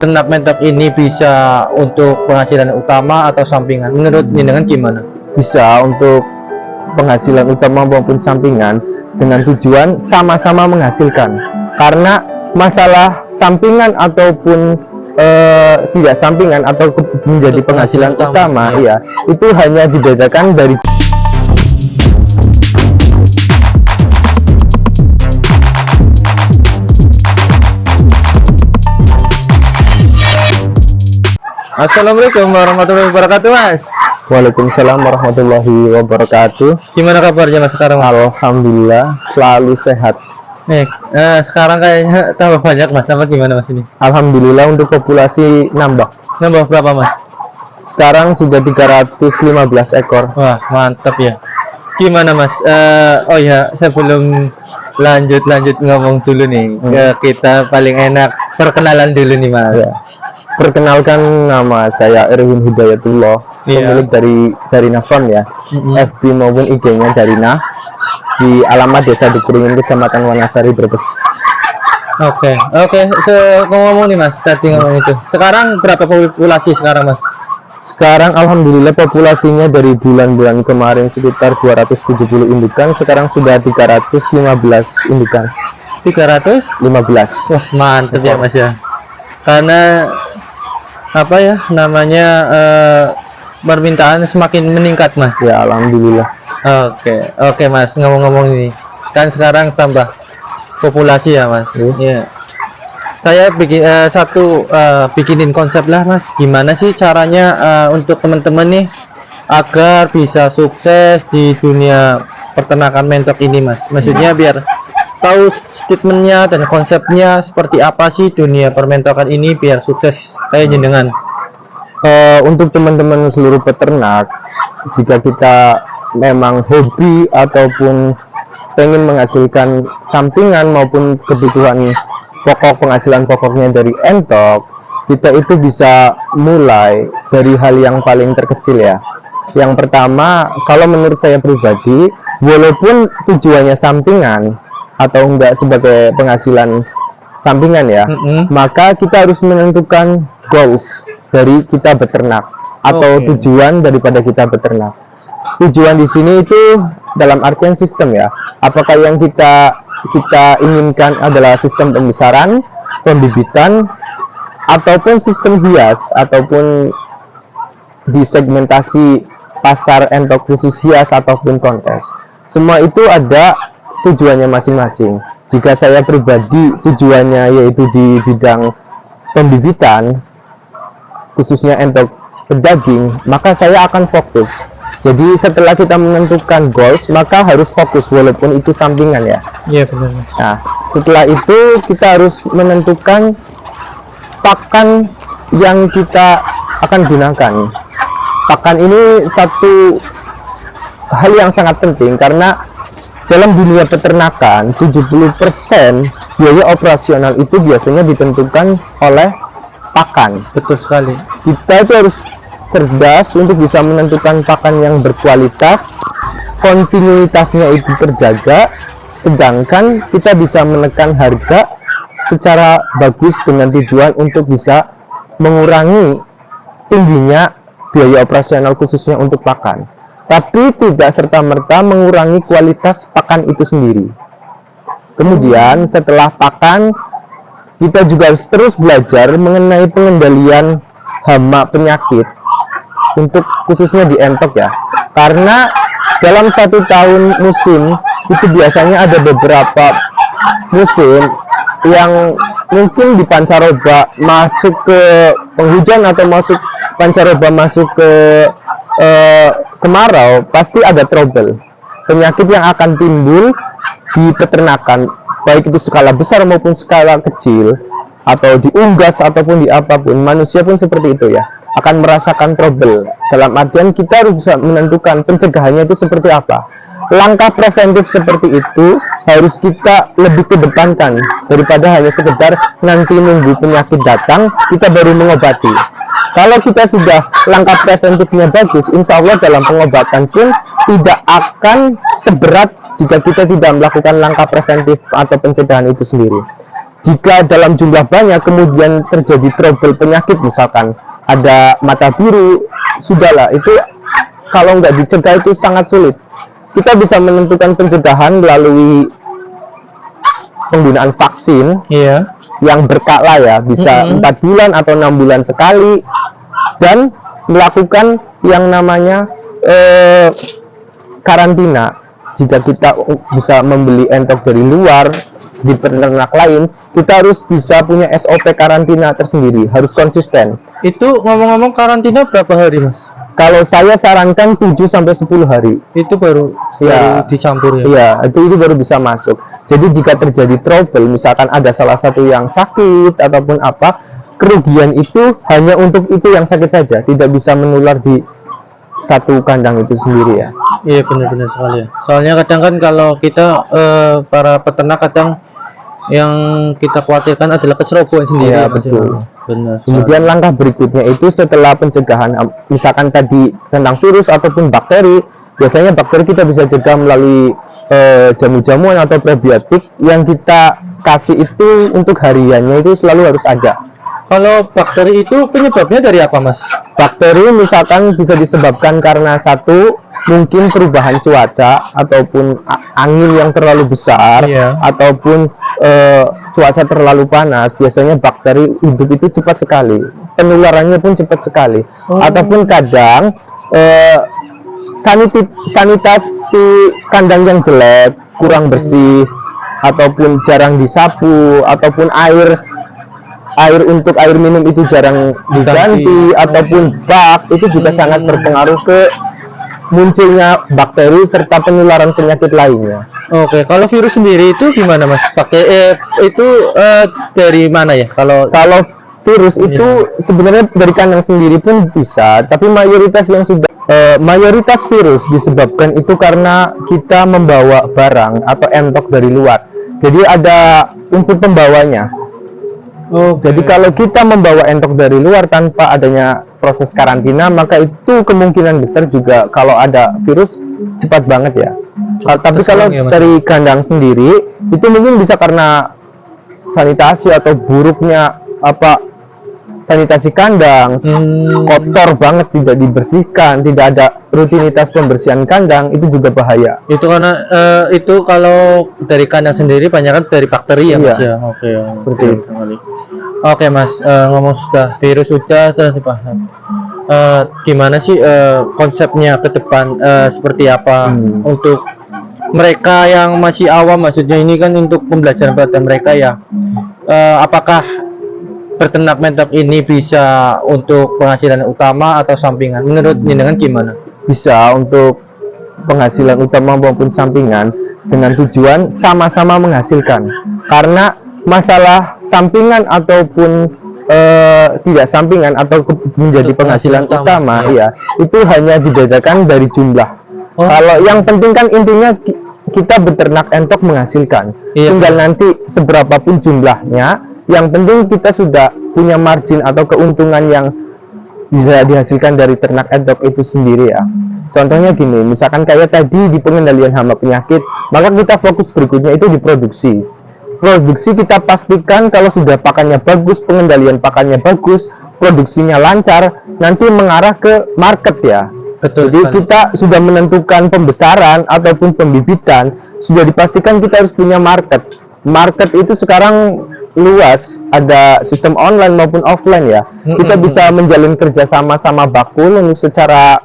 Ternak mentok ini bisa untuk penghasilan utama atau sampingan? Menurut jenengan gimana? Bisa untuk penghasilan utama maupun sampingan dengan tujuan sama-sama menghasilkan. Karena masalah sampingan ataupun tidak sampingan atau menjadi penghasilan utama, ya itu hanya dibedakan dari Assalamualaikum warahmatullahi wabarakatuh, Mas. Waalaikumsalam warahmatullahi wabarakatuh. Gimana kabarnya, Mas, sekarang? Alhamdulillah selalu sehat. Sekarang kayaknya tambah banyak, Mas. Apa gimana, Mas, ini? Alhamdulillah untuk populasi nambah. Nambah berapa, Mas? Sekarang sudah 315 ekor. Wah, mantap ya. Gimana, Mas? Oh ya, sebelum lanjut ngomong dulu nih, kita paling enak perkenalan dulu nih, Mas. Ya. Perkenalkan, nama saya Erwin Hidayatullah, pemilik dari Nafon ya, FB maupun IG-nya Darina, di alamat Desa Dukuringin, Kecamatan Wanasari, Brebes. Oke. Ngomong nih, Mas, tadi ngomong itu. Sekarang berapa populasi sekarang, Mas? Sekarang alhamdulillah populasinya dari bulan-bulan kemarin sekitar 270 indukan, sekarang sudah 315 indukan. 315? Wah, mantap ya, Mas ya. Karena apa ya namanya, permintaan semakin meningkat, Mas. Ya, alhamdulillah. Oke, Mas, ngomong-ngomong ini kan sekarang tambah populasi ya, Mas. Iya. Saya bikinin konsep lah, Mas. Gimana sih caranya untuk teman-teman nih agar bisa sukses di dunia peternakan mentok ini, Mas? Maksudnya biar tahu statementnya dan konsepnya seperti apa sih dunia permentokan ini biar sukses kayak jenengan. Untuk teman-teman seluruh peternak, jika kita memang hobi ataupun pengen menghasilkan sampingan maupun kebutuhan pokok, penghasilan pokoknya dari entok, kita itu bisa mulai dari hal yang paling terkecil ya. Yang pertama, kalau menurut saya pribadi, walaupun tujuannya sampingan atau enggak sebagai penghasilan sampingan ya, maka kita harus menentukan goals dari kita beternak atau tujuan daripada kita beternak. Tujuan di sini itu dalam artian sistem ya. Apakah yang kita inginkan adalah sistem pembesaran, pembibitan, ataupun sistem hias, ataupun disegmentasi pasar entok khusus hias ataupun kontes. Semua itu ada tujuannya masing-masing. Jika saya pribadi tujuannya yaitu di bidang pembibitan, khususnya entok pedaging, maka saya akan fokus. Jadi setelah kita menentukan goals, maka harus fokus walaupun itu sampingan ya. Iya, benar. Nah, setelah itu kita harus menentukan pakan yang kita akan gunakan. Pakan ini satu hal yang sangat penting karena dalam dunia peternakan 70% biaya operasional itu biasanya ditentukan oleh pakan. Betul sekali. Kita itu harus cerdas untuk bisa menentukan pakan yang berkualitas, kontinuitasnya itu terjaga, sedangkan kita bisa menekan harga secara bagus dengan tujuan untuk bisa mengurangi tingginya biaya operasional khususnya untuk pakan, tapi tidak serta-merta mengurangi kualitas pakan itu sendiri. Kemudian setelah pakan, kita juga harus terus belajar mengenai pengendalian hama penyakit untuk khususnya di entok ya, karena dalam satu tahun musim itu biasanya ada beberapa musim yang mungkin di pancaroba masuk ke penghujan atau pancaroba masuk ke kemarau, pasti ada trouble penyakit yang akan timbul di peternakan, baik itu skala besar maupun skala kecil, atau di unggas ataupun di apapun. Manusia pun seperti itu ya, akan merasakan trouble. Dalam artian kita harus bisa menentukan pencegahannya itu seperti apa. Langkah preventif seperti itu harus kita lebih kedepankan daripada hanya sekedar nanti nunggu penyakit datang kita baru mengobati. Kalau kita sudah langkah preventifnya bagus, insya Allah dalam pengobatan pun tidak akan seberat jika kita tidak melakukan langkah preventif atau pencegahan itu sendiri. Jika dalam jumlah banyak kemudian terjadi trouble penyakit, misalkan ada mata biru, sudahlah, itu kalau nggak dicegah itu sangat sulit. Kita bisa menentukan pencegahan melalui penggunaan vaksin Iya. yang berkala ya, bisa 4 bulan atau 6 bulan sekali, dan melakukan yang namanya karantina. Jika kita bisa membeli entok dari luar di peternak lain, kita harus bisa punya SOP karantina tersendiri, harus konsisten. Itu ngomong-ngomong karantina berapa hari, Mas? Kalau saya sarankan 7 sampai 10 hari. Itu baru Ya. dicampur ya. Iya, itu baru bisa masuk. Jadi jika terjadi trouble, misalkan ada salah satu yang sakit ataupun apa, kerugian itu hanya untuk itu yang sakit saja, tidak bisa menular di satu kandang itu sendiri ya. Iya, benar-benar sekali ya. Soalnya kadang kan kalau kita para peternak kadang yang kita khawatirkan adalah kecerobohan sendiri. Iya, Mas, ya. betul. Benar. Kemudian langkah berikutnya itu setelah pencegahan, misalkan tadi tentang virus ataupun bakteri, biasanya bakteri kita bisa cegah melalui jamu-jamuan atau probiotik yang kita kasih itu untuk hariannya itu selalu harus ada. Kalau bakteri itu penyebabnya dari apa, Mas? Bakteri misalkan bisa disebabkan karena satu, mungkin perubahan cuaca ataupun angin yang terlalu besar, Iya. ataupun cuaca terlalu panas. Biasanya bakteri hidup itu cepat sekali, penularannya pun cepat sekali. Ataupun kadang sanitasi kandang yang jelek, kurang bersih, ataupun jarang disapu, ataupun air untuk air minum itu jarang diganti, ataupun bak, itu juga sangat berpengaruh ke munculnya bakteri serta penularan penyakit lainnya. Oke, kalau virus sendiri itu gimana, Mas? Itu dari mana ya? Kalau Virus itu sebenarnya dari kandang sendiri pun bisa, tapi mayoritas virus disebabkan itu karena kita membawa barang atau entok dari luar. Jadi ada unsur pembawanya. Jadi kalau kita membawa entok dari luar tanpa adanya proses karantina, maka itu kemungkinan besar juga kalau ada virus cepat banget ya. Tapi kalau dari kandang sendiri itu mungkin bisa karena sanitasi atau buruknya sanitasi kandang, kotor banget, tidak dibersihkan, tidak ada rutinitas pembersihan kandang, itu juga bahaya. itu karena itu kalau dari kandang sendiri banyak kan dari bakteri ya, Mas Iya. ya. Oke, Seperti itu. Oke, Mas, ngomong sudah virus sudah terus dipaham. Gimana sih konsepnya ke depan, seperti apa untuk mereka yang masih awam, maksudnya ini kan untuk pembelajaran pada mereka ya. Apakah peternak mentok ini bisa untuk penghasilan utama atau sampingan? Menurut jenengan gimana? Bisa untuk penghasilan utama maupun sampingan dengan tujuan sama-sama menghasilkan. Karena masalah sampingan ataupun tidak sampingan atau menjadi Untuk penghasilan utama, ya. itu hanya dibedakan dari jumlah. Kalau yang penting kan intinya kita beternak entok menghasilkan. Iya. Tinggal nanti seberapapun jumlahnya, yang penting kita sudah punya margin atau keuntungan yang bisa dihasilkan dari ternak entok itu sendiri ya. Contohnya gini, misalkan kayak tadi di pengendalian hama penyakit, maka kita fokus berikutnya itu di produksi. Produksi kita pastikan kalau sudah pakannya bagus, pengendalian pakannya bagus, produksinya lancar, nanti mengarah ke market ya. Betul. Jadi sekali. kita sudah menentukan pembesaran ataupun pembibitan, sudah dipastikan kita harus punya market. Market itu sekarang luas, ada sistem online maupun offline ya. Kita bisa menjalin kerjasama sama bakul untuk secara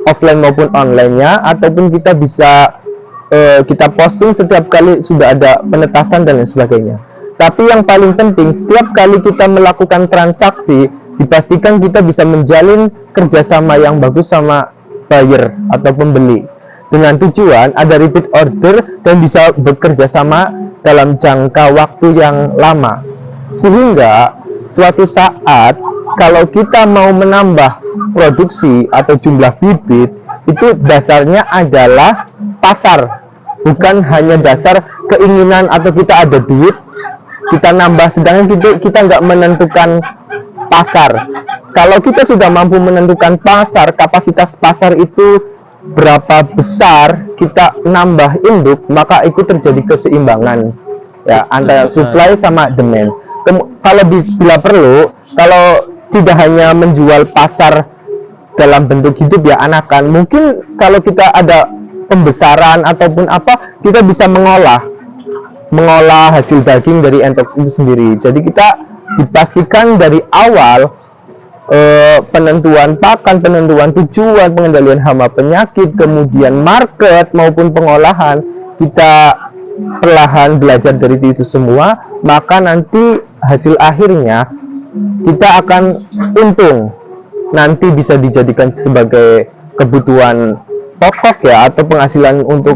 offline maupun online-nya, ataupun kita bisa kita posting setiap kali sudah ada penetasan dan lain sebagainya. Tapi yang paling penting, setiap kali kita melakukan transaksi, dipastikan kita bisa menjalin kerjasama yang bagus sama buyer atau pembeli, dengan tujuan ada repeat order dan bisa bekerja sama dalam jangka waktu yang lama, sehingga suatu saat kalau kita mau menambah produksi atau jumlah bibit, itu dasarnya adalah pasar, bukan hanya dasar keinginan atau kita ada duit kita nambah, sedangkan kita nggak menentukan pasar. Kalau kita sudah mampu menentukan pasar, kapasitas pasar itu berapa besar kita nambah induk, maka itu terjadi keseimbangan. ya, antara supply sama demand. Kalau bila perlu, kalau tidak hanya menjual pasar dalam bentuk hidup ya anakan, mungkin kalau kita ada pembesaran ataupun apa, kita bisa mengolah hasil daging dari entok itu sendiri. Jadi kita dipastikan dari awal penentuan pakan, penentuan tujuan, pengendalian hama penyakit, kemudian market maupun pengolahan, kita perlahan belajar dari itu semua, maka nanti hasil akhirnya kita akan untung, nanti bisa dijadikan sebagai kebutuhan pokok ya, atau penghasilan untuk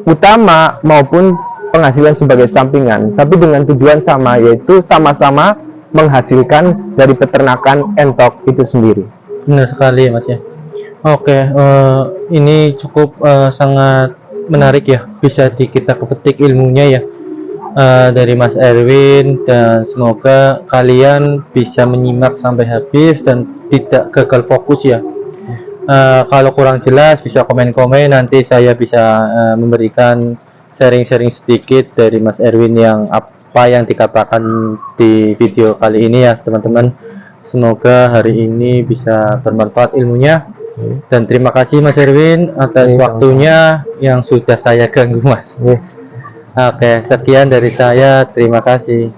utama maupun penghasilan sebagai sampingan, tapi dengan tujuan sama, yaitu sama-sama menghasilkan dari peternakan entok itu sendiri. Benar sekali ya Mas ya. Oke, ini cukup sangat menarik ya, bisa kita kepetik ilmunya ya dari Mas Erwin, dan semoga kalian bisa menyimak sampai habis dan tidak gagal fokus ya. Kalau kurang jelas bisa komen-komen, nanti saya bisa memberikan sharing-sharing sedikit dari Mas Erwin yang apa yang dikatakan di video kali ini ya teman-teman. Semoga hari ini bisa bermanfaat ilmunya, dan terima kasih Mas Erwin atas waktunya yang sudah saya ganggu Mas. Oke, sekian dari saya, terima kasih.